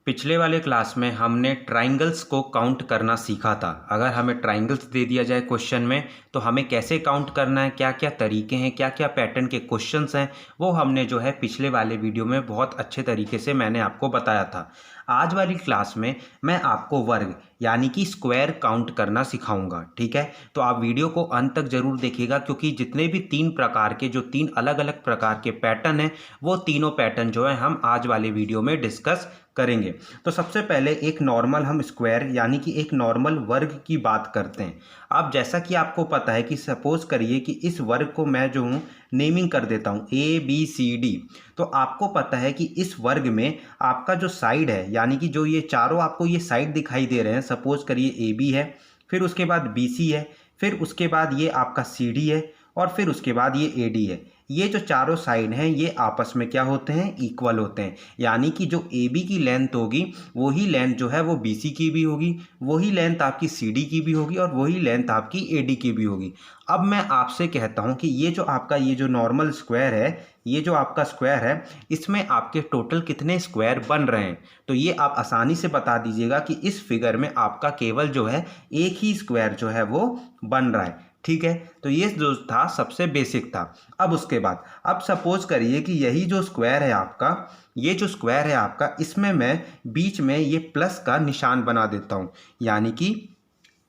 पिछले वाले क्लास में हमने ट्राइंगल्स को काउंट करना सीखा था। अगर हमें ट्राइंगल्स दे दिया जाए क्वेश्चन में तो हमें कैसे काउंट करना है, क्या क्या तरीके हैं, क्या क्या पैटर्न के क्वेश्चंस हैं, वो हमने जो है पिछले वाले वीडियो में बहुत अच्छे तरीके से मैंने आपको बताया था। आज वाली क्लास में मैं आपको वर्ग यानी कि स्क्वायर काउंट करना सिखाऊंगा। ठीक है, तो आप वीडियो को अंत तक जरूर देखिएगा, क्योंकि जितने भी तीन प्रकार के, जो तीन अलग अलग प्रकार के पैटर्न हैं, वो तीनों पैटर्न जो है हम आज वाले वीडियो में डिस्कस करेंगे। तो सबसे पहले एक नॉर्मल हम स्क्वायर यानी कि एक नॉर्मल वर्ग की बात करते हैं। अब जैसा कि आपको पता है कि सपोज करिए कि इस वर्ग को मैं जो हूँ नेमिंग कर देता हूँ ABCD। तो आपको पता है कि इस वर्ग में आपका जो साइड है, यानी कि जो ये चारों आपको ये साइड दिखाई दे रहे हैं, सपोज करिए AB है, फिर उसके बाद BC है, फिर उसके बाद ये आपका CD है, और फिर उसके बाद ये AD है। ये जो चारों साइड हैं ये आपस में क्या होते हैं, इक्वल होते हैं। यानी कि जो AB की लेंथ होगी वही लेंथ जो है वो BC की भी होगी, वही लेंथ आपकी CD की भी होगी, और वही लेंथ आपकी AD की भी होगी। अब मैं आपसे कहता हूं कि ये जो आपका ये जो नॉर्मल स्क्वायर है, ये जो आपका स्क्वायर है, इसमें आपके टोटल कितने स्क्वायर बन रहे हैं। तो ये आप आसानी से बता दीजिएगा कि इस फिगर में आपका केवल जो है एक ही स्क्वायर जो है वो बन रहा है। ठीक है, तो ये जो था सबसे बेसिक था। अब उसके बाद अब सपोज करिए कि यही जो स्क्वायर है आपका, ये जो स्क्वायर है आपका, इसमें मैं बीच में ये प्लस का निशान बना देता हूँ। यानी कि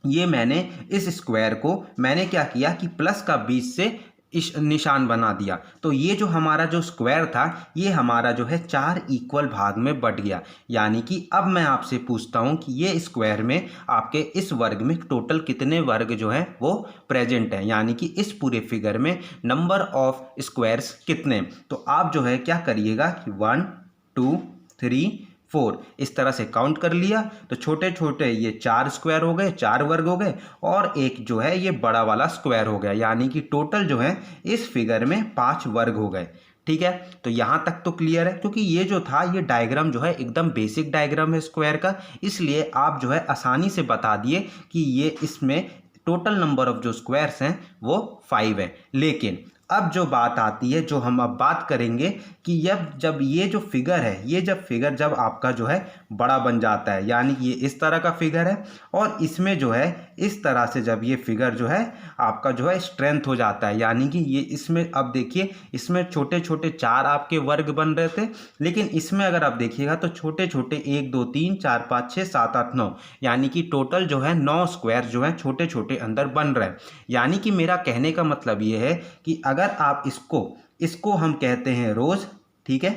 ये मैंने इस स्क्वायर को मैंने क्या किया कि प्लस का बीच से इस निशान बना दिया। तो ये जो हमारा जो स्क्वायर था ये हमारा जो है चार इक्वल भाग में बट गया। यानी कि अब मैं आपसे पूछता हूं कि ये स्क्वायर में आपके इस वर्ग में टोटल कितने वर्ग जो हैं वो प्रेजेंट हैं, यानी कि इस पूरे फिगर में नंबर ऑफ स्क्वायर्स कितने। तो आप जो है क्या करिएगा कि 1 2 3 4 इस तरह से काउंट कर लिया। तो छोटे छोटे ये चार स्क्वायर हो गए, चार वर्ग हो गए, और एक जो है ये बड़ा वाला स्क्वायर हो गया। यानी कि टोटल जो है इस फिगर में 5 वर्ग हो गए। ठीक है, तो यहाँ तक तो क्लियर है, क्योंकि ये जो था ये डायग्राम जो है एकदम बेसिक डायग्राम है स्क्वायर का, इसलिए आप जो है आसानी से बता दिए कि ये इसमें टोटल नंबर ऑफ जो स्क्वायर्स हैं वो 5 है। लेकिन अब जो बात आती है, जो हम अब बात करेंगे कि जब ये जो फिगर है, ये जब आपका जो है बड़ा बन जाता है, यानी कि ये इस तरह का फिगर है, और इसमें जो है इस तरह से जब ये फिगर जो है आपका जो है स्ट्रेंथ हो जाता है, यानी कि ये इसमें अब देखिए इसमें छोटे छोटे चार आपके वर्ग बन रहे थे, लेकिन इसमें अगर आप देखिएगा तो छोटे छोटे 1 2 3 4 5 6 7 8 9, यानी कि टोटल जो है 9 स्क्वायर जो है छोटे छोटे अंदर बन रहे हैं। यानी कि मेरा कहने का मतलब ये है कि अगर आप इसको हम कहते हैं रोज। ठीक है,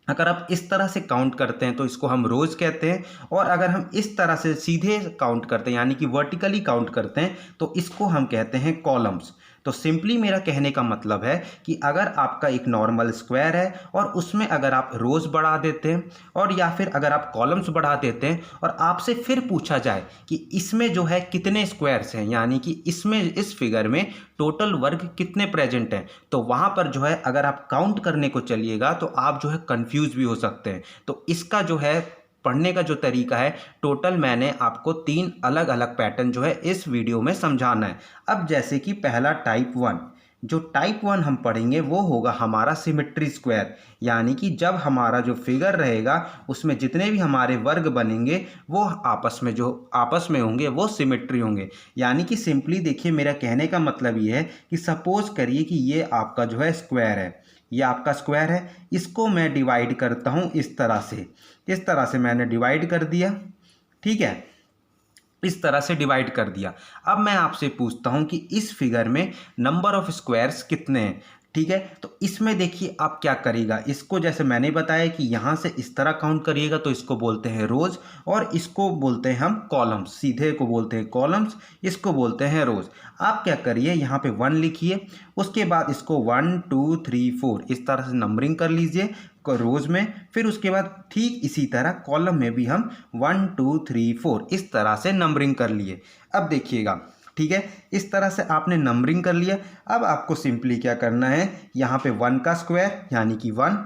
अगर आप इस तरह से काउंट करते हैं तो इसको हम रोज कहते हैं, और अगर हम इस तरह से सीधे काउंट करते हैं यानी कि वर्टिकली काउंट करते हैं तो इसको हम कहते हैं कॉलम्स। तो सिंपली मेरा कहने का मतलब है कि अगर आपका एक नॉर्मल स्क्वायर है और उसमें अगर आप रोज बढ़ा देते हैं, और या फिर अगर आप कॉलम्स बढ़ा देते हैं, और आपसे फिर पूछा जाए कि इसमें जो है कितने स्क्वायर्स हैं, यानी कि इसमें इस फिगर में टोटल वर्ग कितने प्रेजेंट हैं, तो वहां पर जो है अगर आप काउंट करने को चलिएगा तो आप जो है कंफ्यूज भी हो सकते हैं। तो इसका जो है पढ़ने का जो तरीका है, टोटल मैंने आपको 3 अलग अलग पैटर्न जो है इस वीडियो में समझाना है। अब जैसे कि पहला टाइप 1, जो टाइप 1 हम पढ़ेंगे वो होगा हमारा सिमेट्री स्क्वायर। यानी कि जब हमारा जो फिगर रहेगा उसमें जितने भी हमारे वर्ग बनेंगे वो आपस में होंगे वो सिमेट्री होंगे। यानी कि सिंपली देखिए, मेरा कहने का मतलब ये है कि सपोज करिए कि ये आपका जो है स्क्वायर है, ये आपका स्क्वायर है, इसको मैं डिवाइड करता हूँ इस तरह से मैंने डिवाइड कर दिया। ठीक है, इस तरह से डिवाइड कर दिया। अब मैं आपसे पूछता हूं कि इस फिगर में नंबर ऑफ स्क्वायर्स कितने हैं। ठीक है, तो इसमें देखिए आप क्या करिएगा, इसको जैसे मैंने बताया कि यहाँ से इस तरह काउंट करिएगा तो इसको बोलते हैं रोज, और इसको बोलते हैं हम कॉलम्स। सीधे को बोलते हैं कॉलम्स, इसको बोलते हैं रोज। आप क्या करिए, यहाँ पे 1 लिखिए, उसके बाद इसको 1 2 3 4 इस तरह से नंबरिंग कर लीजिए रोज में। फिर उसके बाद ठीक इसी तरह कॉलम में भी हम 1 2 3 4 इस तरह से नंबरिंग कर लिए। अब देखिएगा, ठीक है, इस तरह से आपने नंबरिंग कर लिया। अब आपको सिंपली क्या करना है, यहाँ पे 1 का स्क्वायर यानी कि 1,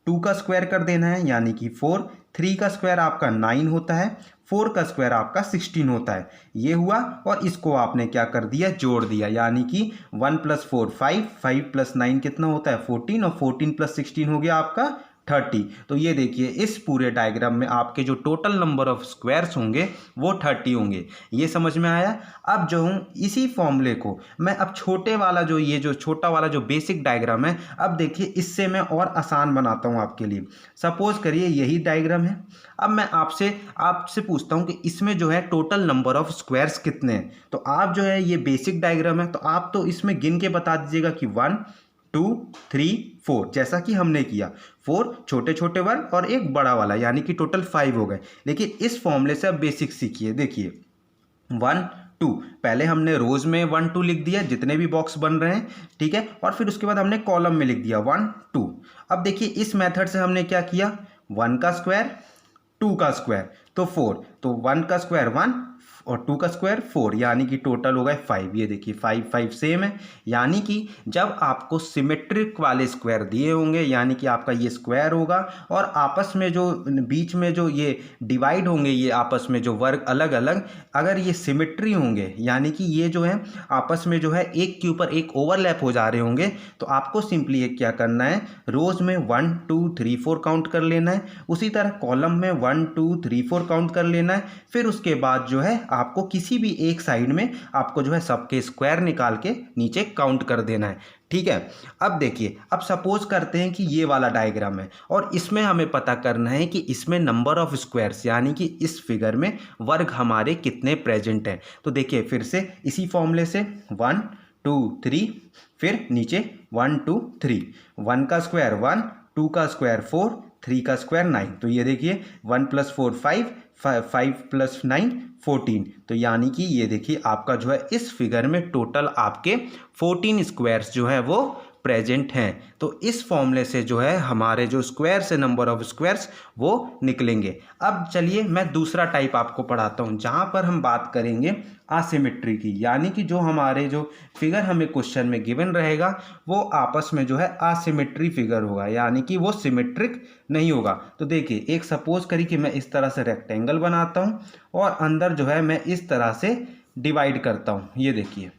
2 का स्क्वायर कर देना है यानी कि 4, 3 का स्क्वायर आपका 9 होता है, 4 का स्क्वायर आपका 16 होता है। ये हुआ, और इसको आपने क्या कर दिया, जोड़ दिया। यानी कि 1 + 4 5, 5 + 9 कितना होता है 14, और 14 + 16 हो गया आपका 30। तो ये देखिए इस पूरे डायग्राम में आपके जो टोटल नंबर ऑफ स्क्वायर्स होंगे वो 30 होंगे। ये समझ में आया। अब जो हूँ इसी फॉर्मूले को मैं अब छोटे वाला जो ये जो छोटा वाला जो बेसिक डायग्राम है, अब देखिए इससे मैं और आसान बनाता हूँ आपके लिए। सपोज करिए यही डायग्राम है। अब मैं आपसे पूछता हूँ कि इसमें जो है टोटल नंबर ऑफ स्क्वायर्स कितने हैं। तो आप जो है ये बेसिक डायग्राम है तो आप तो इसमें गिन के बता दीजिएगा कि 1 2 3 4, जैसा कि हमने किया। 4 छोटे छोटे वर्ग और एक बड़ा वाला, यानी कि टोटल 5 हो गए। लेकिन इस फॉर्मूले से अब बेसिक सीखिए। देखिए 1 2, पहले हमने रोज में 1 2 लिख दिया जितने भी बॉक्स बन रहे हैं, ठीक है, और फिर उसके बाद हमने कॉलम में लिख दिया 1 2। अब देखिए इस मेथड से हमने क्या किया, 1 का स्क्वायर 2 का स्क्वायर तो 4, तो 1 का स्क्वायर 1 और 2 का स्क्वायर 4, यानी कि टोटल हो गए 5। ये देखिए 5 5 सेम है। यानी कि जब आपको सिमेट्रिक वाले स्क्वायर दिए होंगे, यानी कि आपका ये स्क्वायर होगा और आपस में जो बीच में जो ये डिवाइड होंगे, ये आपस में जो वर्ग अलग अलग, अगर ये सिमेट्री होंगे, यानी कि ये जो है आपस में जो है एक के ऊपर एक ओवरलैप हो जा रहे होंगे, तो आपको सिंपली ये क्या करना है, रोज में 1 2 3 4 काउंट कर लेना है। उसी तरह कॉलम में 1 2 3 4 काउंट कर लेना है। फिर उसके बाद जो है आपको किसी भी एक साइड में आपको जो है सबके स्क्वायर निकाल के नीचे काउंट कर देना है, ठीक है। अब देखिए, अब सपोज करते हैं कि ये वाला डायग्राम है और इसमें हमें पता करना है कि इसमें नंबर ऑफ स्क्वायर्स, यानी कि इस फिगर में वर्ग हमारे कितने प्रेजेंट हैं। तो देखिए फिर से इसी फॉर्मूले से 1 2 3, फिर नीचे 1 2 3, 1 का स्क्वायर 1, 2 का स्क्वायर 4, 3 का स्क्वायर 9। तो ये देखिए 1 + 4 5, 5 + 9 14। तो यानी कि ये देखिए आपका जो है इस फिगर में टोटल आपके 14 स्क्वायर्स जो है वो प्रेजेंट हैं। तो इस फॉर्मूले से जो है हमारे जो स्क्वायर्स है, नंबर ऑफ स्क्वायर्स, वो निकलेंगे। अब चलिए मैं दूसरा टाइप आपको पढ़ाता हूँ जहाँ पर हम बात करेंगे आसिमेट्री की, यानी कि जो हमारे जो फिगर हमें क्वेश्चन में गिवन रहेगा वो आपस में जो है आसिमेट्री फिगर होगा, यानी कि वो सिमेट्रिक नहीं होगा। तो देखिए एक सपोज करिए कि मैं इस तरह से रेक्टेंगल बनाता हूँ और अंदर जो है मैं इस तरह से डिवाइड करता हूँ। ये देखिए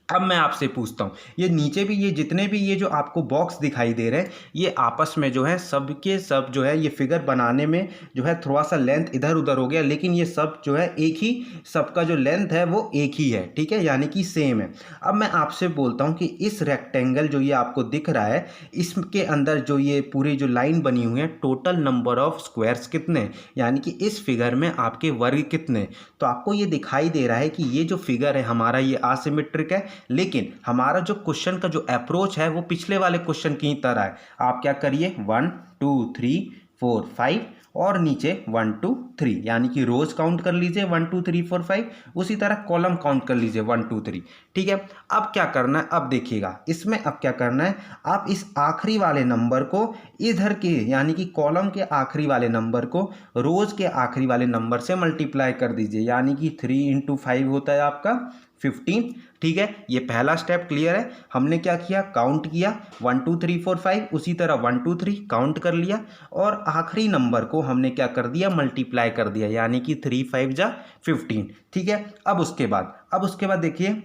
अब मैं आपसे पूछता हूँ, ये नीचे भी ये जितने भी ये जो आपको बॉक्स दिखाई दे रहे हैं, ये आपस में जो है सब के सब जो है ये फिगर बनाने में जो है थोड़ा सा लेंथ इधर उधर हो गया, लेकिन ये सब जो है एक ही, सबका जो लेंथ है वो एक ही है, ठीक है, यानी कि सेम है। अब मैं आपसे बोलता हूँ कि इस रेक्टेंगल जो ये आपको दिख रहा है, इसके अंदर जो ये पूरी जो लाइन बनी हुई है, टोटल नंबर ऑफ स्क्वायर्स कितने, यानी कि इस फिगर में आपके वर्ग कितने। तो आपको ये दिखाई दे रहा है कि ये जो फिगर है हमारा ये असिमेट्रिक है, लेकिन हमारा जो क्वेश्चन का जो अप्रोच है वो पिछले वाले क्वेश्चन की तरह है। आप क्या करिए 1 2 3 4 5 और नीचे 1 2 3, यानी कि रोज काउंट कर लीजिए 1 2 3 4 5, उसी तरह कॉलम काउंट कर लीजिए 1 2 3, ठीक है। अब क्या करना है, अब देखिएगा इसमें अब क्या करना है, आप इस आखिरी वाले नंबर को इधर के, यानी कि कॉलम के आखिरी वाले नंबर को रोज के आखिरी वाले नंबर से मल्टीप्लाई कर दीजिए, यानी कि 3 × 5 होता है आपका 15, ठीक है। ये पहला स्टेप क्लियर है। हमने क्या किया, काउंट किया 1 2 3 4 5, उसी तरह 1 2 3 काउंट कर लिया और आखिरी नंबर को हमने क्या कर दिया, मल्टीप्लाई कर दिया, यानी कि 3 5 जा 15, ठीक है। अब उसके बाद देखिए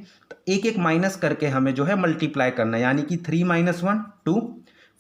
एक एक माइनस करके हमें जो है मल्टीप्लाई करना है, यानी कि 3 - 1 2,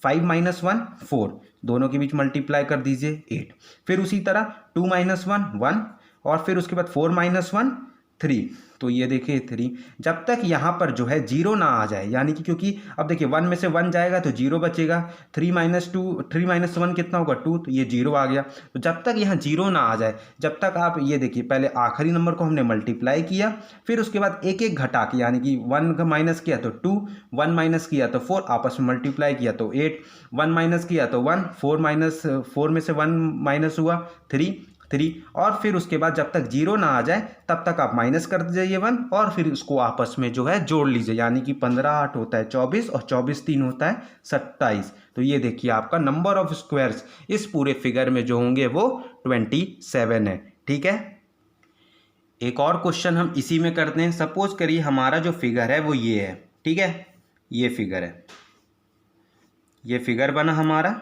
5 - 1 4, दोनों के बीच मल्टीप्लाई कर दीजिए 8। फिर उसी तरह 2 - 1 1 और फिर उसके बाद 4 - 1 3। तो ये देखिए 3, जब तक यहाँ पर जो है जीरो ना आ जाए, यानी कि क्योंकि अब देखिए 1 में से 1 जाएगा तो जीरो बचेगा, 3 - 1 कितना होगा 2, तो ये जीरो आ गया। तो जब तक यहाँ जीरो ना आ जाए, जब तक आप ये देखिए पहले आखिरी नंबर को हमने मल्टीप्लाई किया, फिर उसके बाद एक एक घटा के, यानी कि 1 का माइनस किया तो 2, 1 माइनस किया तो 4, आपस में मल्टीप्लाई किया तो 8, 1 माइनस किया तो 1, 4 में से 1 माइनस हुआ 3, और फिर उसके बाद जब तक जीरो ना आ जाए तब तक आप माइनस कर दीजिए 1 और फिर उसको आपस में जो है जोड़ लीजिए, यानी कि 15 8 होता है 24 और 24 3 होता है 27। तो ये देखिए आपका नंबर ऑफ स्क्वायर्स इस पूरे फिगर में जो होंगे वो 27 है, ठीक है। एक और क्वेश्चन हम इसी में करते हैं। सपोज करिए हमारा जो फिगर है वो ये है, ठीक है, ये फिगर है, ये फिगर बना हमारा,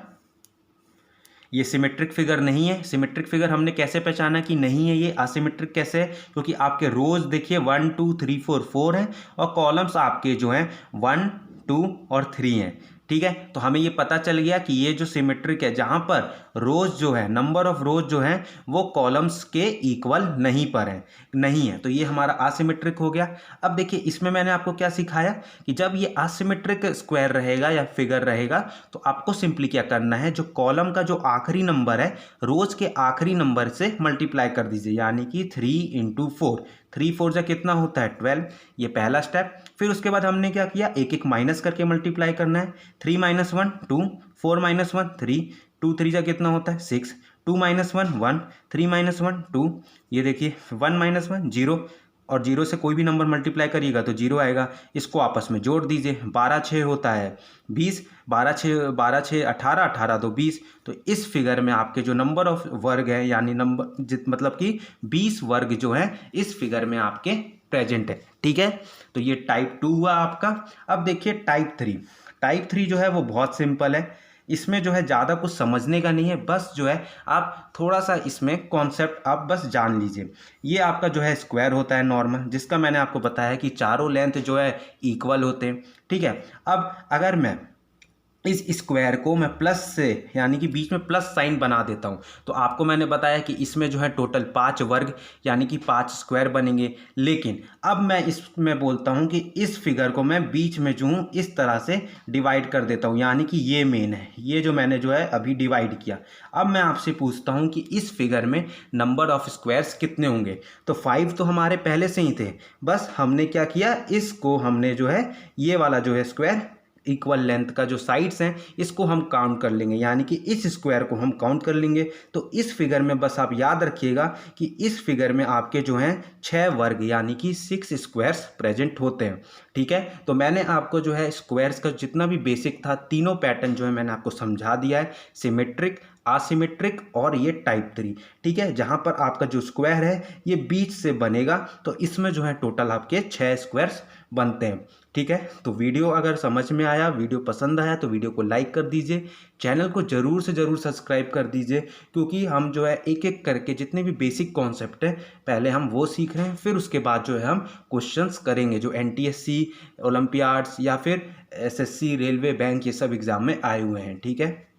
ये सिमेट्रिक फिगर नहीं है। सिमेट्रिक फिगर हमने कैसे पहचाना कि नहीं है, ये असिमेट्रिक कैसे है, क्योंकि आपके रोज देखिए 1 2 3 4 4 हैं और कॉलम्स आपके जो हैं 1 2 और 3 हैं। ठीक है। तो हमें ये पता चल गया कि ये जो सिमेट्रिक है, जहां पर रोज जो है, नंबर ऑफ रोज जो है वो कॉलम्स के इक्वल नहीं पर है, नहीं है, तो ये हमारा असिमेट्रिक हो गया। अब देखिए इसमें मैंने आपको क्या सिखाया कि जब ये असिमेट्रिक स्क्वायर रहेगा या फिगर रहेगा तो आपको सिंपली क्या करना है, जो कॉलम का जो आखिरी नंबर है रोज के आखिरी नंबर से मल्टीप्लाई कर दीजिए, यानी कि 3 × 4, 3 × 4 से कितना होता है 12, ये पहला स्टेप। फिर उसके बाद हमने क्या किया, एक एक माइनस करके मल्टीप्लाई करना है, 3 - 1 2, 4 - 1 3, 2 3 जा कितना होता है 6, 2 - 1 1, 3 - 1 2, ये देखिए 1 - 1 0, और 0 से कोई भी नंबर मल्टीप्लाई करिएगा तो 0 आएगा। इसको आपस में जोड़ दीजिए, 12 6 होता है 20, 12 6 18, 18 तो 20। तो इस फिगर में आपके जो नंबर ऑफ वर्ग है, यानी नंबर मतलब कि 20 वर्ग जो है इस फिगर में आपके प्रेजेंट है, ठीक है। तो ये टाइप 2 हुआ आपका। अब देखिए टाइप 3, टाइप 3 जो है वो बहुत सिंपल है, इसमें जो है ज़्यादा कुछ समझने का नहीं है, बस जो है आप थोड़ा सा इसमें कॉन्सेप्ट आप बस जान लीजिए। ये आपका जो है स्क्वायर होता है नॉर्मल, जिसका मैंने आपको बताया है कि चारों लेंथ जो है इक्वल होते हैं, ठीक है। अब अगर मैं इस स्क्वायर को मैं प्लस से, यानी कि बीच में प्लस साइन बना देता हूँ, तो आपको मैंने बताया कि इसमें जो है टोटल 5 वर्ग यानी कि 5 स्क्वायर बनेंगे। लेकिन अब मैं इसमें बोलता हूँ कि इस फिगर को मैं बीच में जो हूँ इस तरह से डिवाइड कर देता हूँ, यानी कि ये मेन है, ये जो मैंने जो है अभी डिवाइड किया। अब मैं आपसे पूछता हूँ कि इस फिगर में नंबर ऑफ स्क्वायर्स कितने होंगे, तो 5 तो हमारे पहले से ही थे, बस हमने क्या किया, इसको हमने जो है ये वाला जो है स्क्वायर इक्वल लेंथ का जो साइड्स हैं इसको हम काउंट कर लेंगे, यानी कि इस स्क्वायर को हम काउंट कर लेंगे। तो इस फिगर में बस आप याद रखिएगा कि इस फिगर में आपके जो हैं 6 वर्ग यानी कि 6 स्क्वायर्स प्रेजेंट होते हैं, ठीक है। तो मैंने आपको जो है स्क्वायर्स का जितना भी बेसिक था तीनों पैटर्न जो है मैंने आपको समझा दिया है, सिमेट्रिक, असिमेट्रिक और ये टाइप 3, ठीक है। जहां पर आपका जो स्क्वायर है ये बीच से बनेगा, तो इसमें जो है टोटल आपके 6 स्क्वायर्स बनते हैं, ठीक है। तो वीडियो अगर समझ में आया, वीडियो पसंद आया तो वीडियो को लाइक कर दीजिए, चैनल को ज़रूर से ज़रूर सब्सक्राइब कर दीजिए, क्योंकि हम जो है एक एक करके जितने भी बेसिक कॉन्सेप्ट है पहले हम वो सीख रहे हैं, फिर उसके बाद जो है हम क्वेश्चंस करेंगे जो NTSC, ओलंपियाड्स या फिर SSC, रेलवे, बैंक, ये सब एग्ज़ाम में आए हुए हैं, ठीक है।